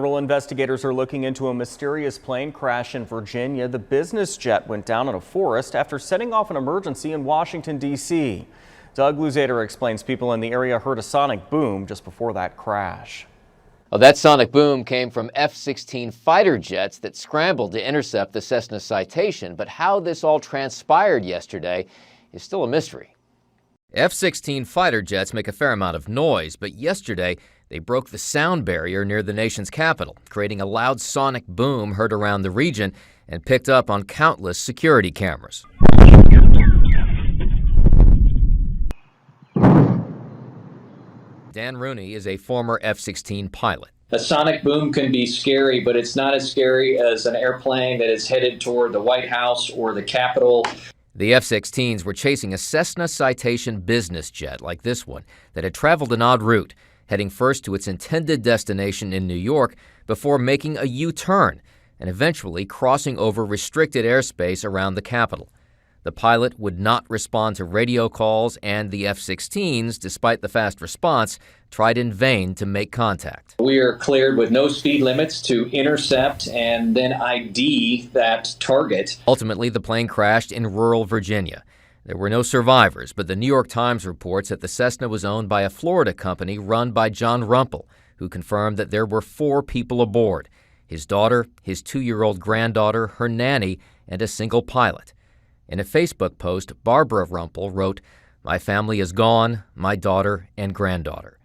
Federal investigators are looking into a mysterious plane crash in Virginia. The business jet went down in a forest after setting off an emergency in Washington, D.C. Doug Luzader explains people in the area heard a sonic boom just before that crash. Well, that sonic boom came from F-16 fighter jets that scrambled to intercept the Cessna Citation, but how this all transpired yesterday is still a mystery. F-16 fighter jets make a fair amount of noise, but yesterday they broke the sound barrier near the nation's capital, creating a loud sonic boom heard around the region and picked up on countless security cameras. Dan Rooney is a former F-16 pilot. A sonic boom can be scary, but it's not as scary as an airplane that is headed toward the White House or the Capitol. The F-16s were chasing a Cessna Citation business jet like this one that had traveled an odd route, heading first to its intended destination in New York before making a U-turn and eventually crossing over restricted airspace around the Capitol. The pilot would not respond to radio calls, and the F-16s, despite the fast response, tried in vain to make contact. We are cleared with no speed limits to intercept and then ID that target. Ultimately, the plane crashed in rural Virginia. There were no survivors, but the New York Times reports that the Cessna was owned by a Florida company run by John Rumpel, who confirmed that there were 4 people aboard: his daughter, his 2-year-old granddaughter, her nanny, and a single pilot. In a Facebook post, Barbara Rumpel wrote, "My family is gone, my daughter and granddaughter."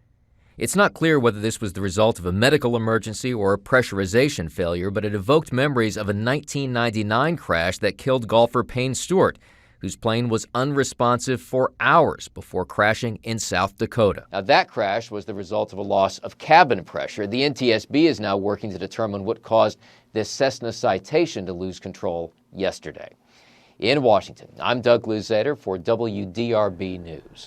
It's not clear whether this was the result of a medical emergency or a pressurization failure, but it evoked memories of a 1999 crash that killed golfer Payne Stewart, whose plane was unresponsive for hours before crashing in South Dakota. Now, that crash was the result of a loss of cabin pressure. The NTSB is now working to determine what caused this Cessna Citation to lose control yesterday. In Washington, I'm Doug Luzader for WDRB News.